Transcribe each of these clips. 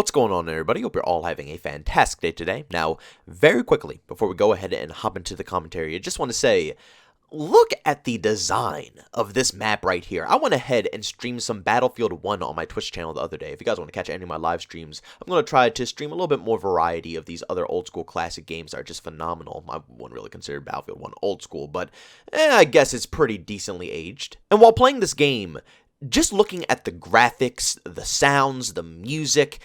What's going on, everybody? Hope you're all having a fantastic day today. Now, very quickly, before we go ahead and hop into the commentary, I just want to say, look at the design of this map right here. I went ahead and streamed some Battlefield 1 on my Twitch channel the other day. If you guys want to catch any of my live streams, I'm going to try to stream a little bit more variety of these other old school classic games that are just phenomenal. I wouldn't really consider Battlefield 1 old school, but I guess it's pretty decently aged. And while playing this game, just looking at the graphics, the sounds, the music,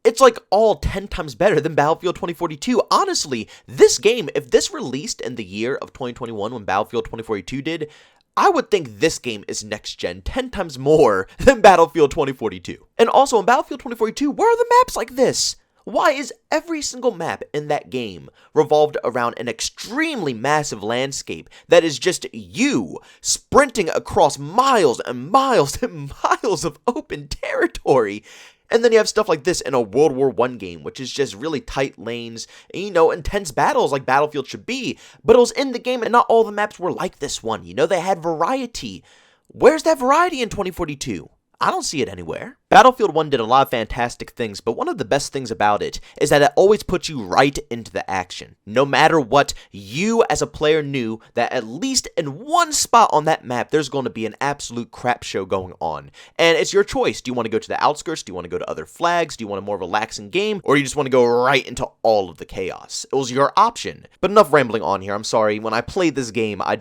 it's like all 10 times better than Battlefield 2042. Honestly, this game, if this released in the year of 2021 when Battlefield 2042 did, I would think this game is next gen 10 times more than Battlefield 2042. And also in Battlefield 2042, where are the maps like this? Why is every single map in that game revolved around an extremely massive landscape that is just you sprinting across miles and miles and miles of open territory? And then you have stuff like this in a World War I game, which is just really tight lanes, and, intense battles like Battlefield should be. But it was in the game, and not all the maps were like this one. They had variety. Where's that variety in 2042? I don't see it anywhere. Battlefield 1 did a lot of fantastic things, but one of the best things about it is that it always puts you right into the action. No matter what, you as a player knew that at least in one spot on that map, there's going to be an absolute crap show going on. And it's your choice. Do you want to go to the outskirts? Do you want to go to other flags? Do you want a more relaxing game? Or do you just want to go right into all of the chaos? It was your option. But enough rambling on here. I'm sorry. When I played this game, I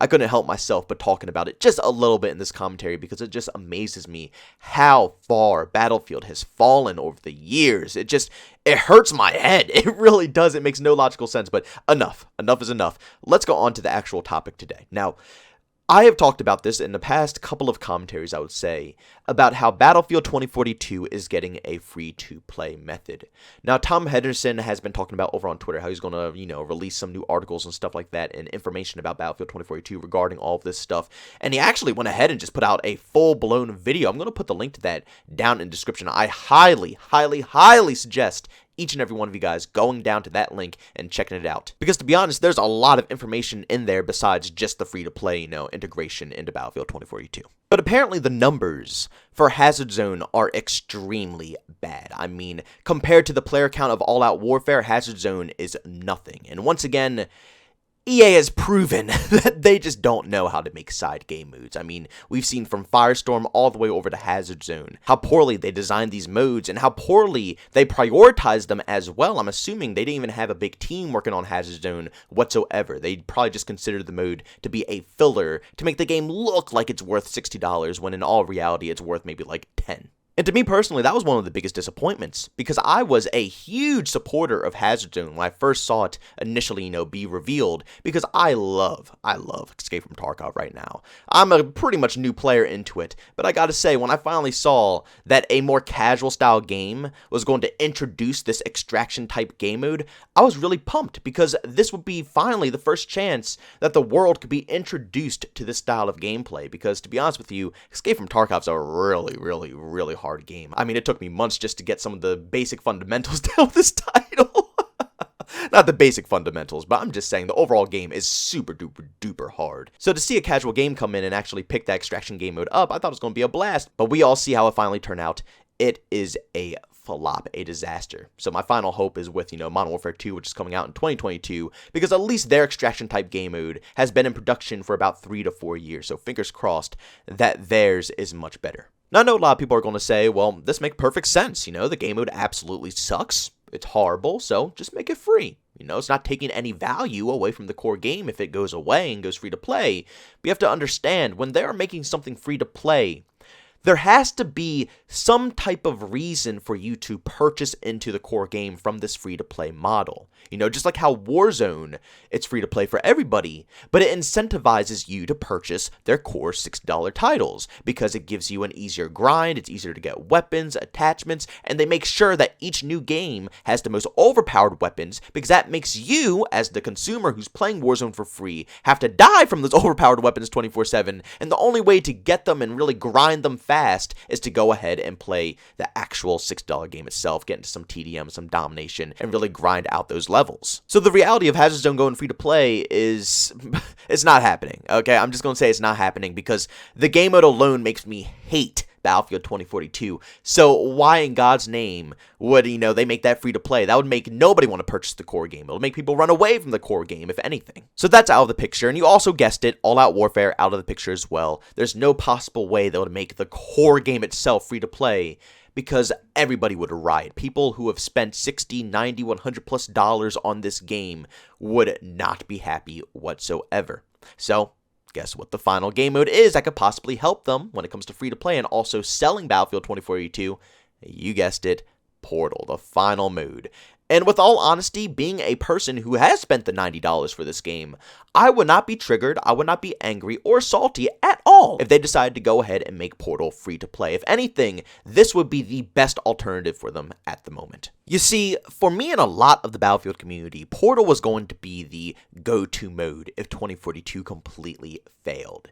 couldn't help myself but talking about it just a little bit in this commentary because it just amazes me how far Battlefield has fallen over the years. It hurts my head. It really does. It makes no logical sense, but enough is enough. Let's go on to the actual topic today. Now, I have talked about this in the past couple of commentaries, I would say, about how Battlefield 2042 is getting a free-to-play method. Now, Tom Henderson has been talking about over on Twitter how he's going to, release some new articles and stuff like that and information about Battlefield 2042 regarding all of this stuff. And he actually went ahead and just put out a full-blown video. I'm going to put the link to that down in the description. I highly, highly, highly suggest each and every one of you guys going down to that link and checking it out. Because to be honest, there's a lot of information in there besides just the free-to-play, integration into Battlefield 2042. But apparently the numbers for Hazard Zone are extremely bad. I mean, compared to the player count of All Out Warfare, Hazard Zone is nothing. And once again, EA has proven that they just don't know how to make side game modes. I mean, we've seen from Firestorm all the way over to Hazard Zone how poorly they designed these modes and how poorly they prioritized them as well. I'm assuming they didn't even have a big team working on Hazard Zone whatsoever. They probably just considered the mode to be a filler to make the game look like it's worth $60 when in all reality it's worth maybe like $10. And to me personally, that was one of the biggest disappointments because I was a huge supporter of Hazard Zone when I first saw it initially, be revealed because I love Escape from Tarkov right now. I'm a pretty much new player into it, but I gotta say, when I finally saw that a more casual style game was going to introduce this extraction type game mode, I was really pumped because this would be finally the first chance that the world could be introduced to this style of gameplay because to be honest with you, Escape from Tarkov's a really, really, really hard game. I mean, it took me months just to get some of the basic fundamentals down with this title. Not the basic fundamentals, but I'm just saying the overall game is super duper duper hard. So to see a casual game come in and actually pick that extraction game mode up, I thought it was going to be a blast, but we all see how it finally turned out. It is a flop, a disaster. So my final hope is with, Modern Warfare 2, which is coming out in 2022, because at least their extraction type game mode has been in production for about 3 to 4 years, so fingers crossed that theirs is much better. Now, I know a lot of people are going to say, well, this makes perfect sense. The game mode absolutely sucks. It's horrible, so just make it free. It's not taking any value away from the core game if it goes away and goes free to play. But you have to understand, when they're making something free to play, there has to be some type of reason for you to purchase into the core game from this free-to-play model. Just like how Warzone, it's free-to-play for everybody, but it incentivizes you to purchase their core $6 titles because it gives you an easier grind, it's easier to get weapons, attachments, and they make sure that each new game has the most overpowered weapons because that makes you, as the consumer who's playing Warzone for free, have to die from those overpowered weapons 24/7, and the only way to get them and really grind them fast is to go ahead and play the actual $6 game itself, get into some TDM, some domination, and really grind out those levels. So the reality of Hazard Zone going free to play is, it's not happening, okay? I'm just going to say it's not happening because the game mode alone makes me hate Battlefield 2042. So why in God's name would, they make that free to play? That would make nobody want to purchase the core game. It'll make people run away from the core game, if anything. So that's out of the picture, and you also guessed it, All Out Warfare out of the picture as well. There's no possible way that would make the core game itself free to play, because everybody would riot. People who have spent $60, $90, $100+ on this game would not be happy whatsoever. So guess what the final game mode is that could possibly help them when it comes to free to play and also selling Battlefield 2042? You guessed it, Portal, the final mode. And with all honesty, being a person who has spent the $90 for this game, I would not be triggered, I would not be angry or salty at all if they decided to go ahead and make Portal free to play. If anything, this would be the best alternative for them at the moment. You see, for me and a lot of the Battlefield community, Portal was going to be the go-to mode if 2042 completely failed.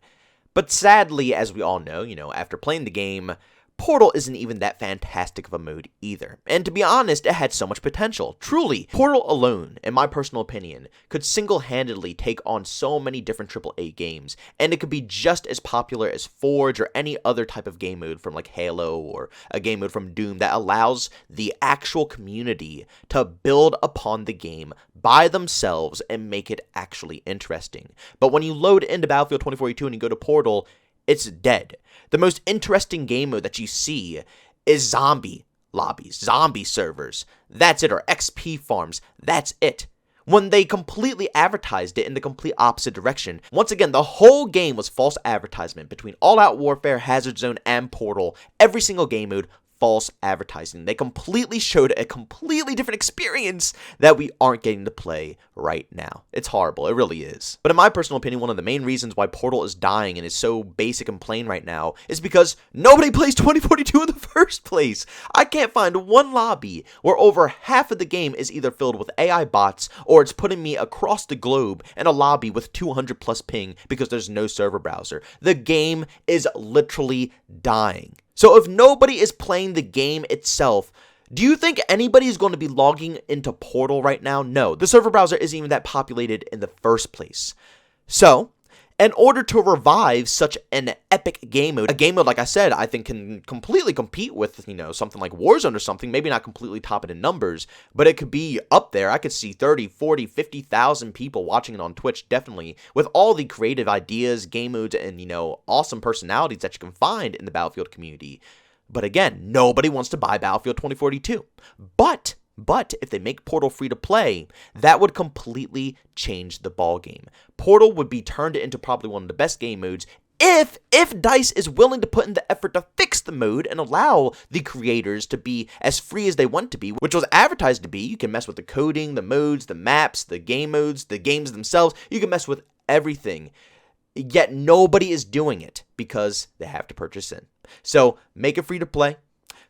But sadly, as we all know, after playing the game, Portal isn't even that fantastic of a mode either, and to be honest, it had so much potential. Truly, Portal alone, in my personal opinion, could single-handedly take on so many different AAA games, and it could be just as popular as Forge or any other type of game mode from like Halo or a game mode from Doom that allows the actual community to build upon the game by themselves and make it actually interesting. But when you load into Battlefield 2042 and you go to Portal, it's dead. The most interesting game mode that you see is zombie lobbies, zombie servers. That's it, or XP farms. That's it. When they completely advertised it in the complete opposite direction. Once again, the whole game was false advertisement between All Out Warfare, Hazard Zone, and Portal. Every single game mode, false advertising. They completely showed a completely different experience that we aren't getting to play right now. It's horrible. It really is. But in my personal opinion, one of the main reasons why Portal is dying and is so basic and plain right now is because nobody plays 2042 in the first place. I can't find one lobby where over half of the game is either filled with AI bots or it's putting me across the globe in a lobby with 200+ ping because there's no server browser. The game is literally dying. So if nobody is playing the game itself, do you think anybody is going to be logging into Portal right now? No, the server browser isn't even that populated in the first place. So, in order to revive such an epic game mode, a game mode, like I said, I think can completely compete with, something like Warzone or something, maybe not completely top it in numbers, but it could be up there. I could see 30, 40, 50,000 people watching it on Twitch, definitely, with all the creative ideas, game modes, and, awesome personalities that you can find in the Battlefield community. But again, nobody wants to buy Battlefield 2042. But if they make Portal free to play, that would completely change the ballgame. Portal would be turned into probably one of the best game modes if DICE is willing to put in the effort to fix the mode and allow the creators to be as free as they want to be, which was advertised to be. You can mess with the coding, the modes, the maps, the game modes, the games themselves. You can mess with everything. Yet nobody is doing it because they have to purchase in. So make it free to play,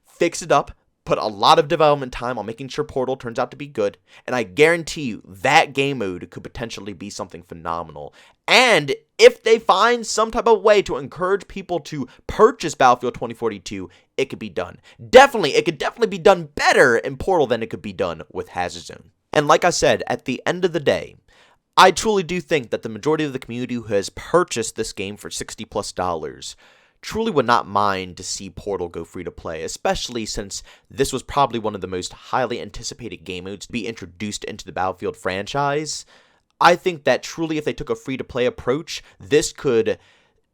fix it up, put a lot of development time on making sure Portal turns out to be good, and I guarantee you that game mode could potentially be something phenomenal. And if they find some type of way to encourage people to purchase Battlefield 2042, it could be done. It could definitely be done better in Portal than it could be done with Hazard Zone. And like I said, at the end of the day, I truly do think that the majority of the community who has purchased this game for $60+ truly would not mind to see Portal go free to play, especially since this was probably one of the most highly anticipated game modes to be introduced into the Battlefield franchise. I think that truly if they took a free to play approach, this could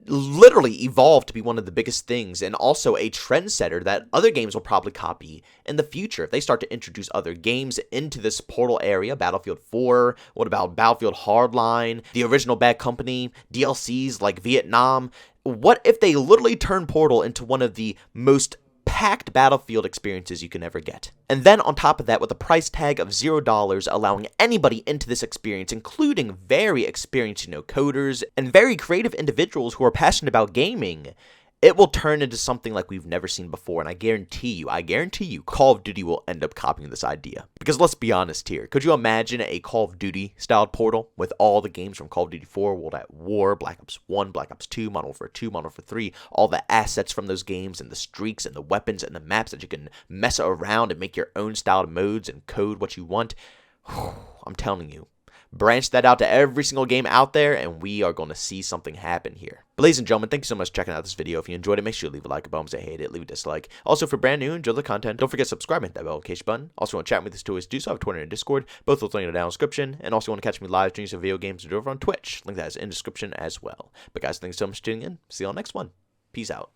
literally evolve to be one of the biggest things and also a trendsetter that other games will probably copy in the future. If they start to introduce other games into this Portal area, Battlefield 4, what about Battlefield Hardline, the original Bad Company, DLCs like Vietnam? What if they literally turn Portal into one of the most packed Battlefield experiences you can ever get? And then on top of that, with a price tag of $0, allowing anybody into this experience, including very experienced, coders and very creative individuals who are passionate about gaming, it will turn into something like we've never seen before, and I guarantee you, Call of Duty will end up copying this idea. Because let's be honest here, could you imagine a Call of Duty-styled Portal with all the games from Call of Duty 4, World at War, Black Ops 1, Black Ops 2, Modern Warfare 2, Modern Warfare 3, all the assets from those games, and the streaks, and the weapons, and the maps that you can mess around and make your own styled modes and code what you want? I'm telling you, branch that out to every single game out there, and we are going to see something happen here. But ladies and gentlemen, thank you so much for checking out this video. If you enjoyed it, make sure to leave a like. If you hate it, leave a dislike. Also, if you're brand new, enjoy the content, don't forget to subscribe and hit that notification button. Also, want to chat with us too, do so. I have Twitter and Discord. Both will link in the down description. And also, want to catch me live streams of video games over on Twitch. Link that is in the description as well. But guys, thanks so much for tuning in. See you on the next one. Peace out.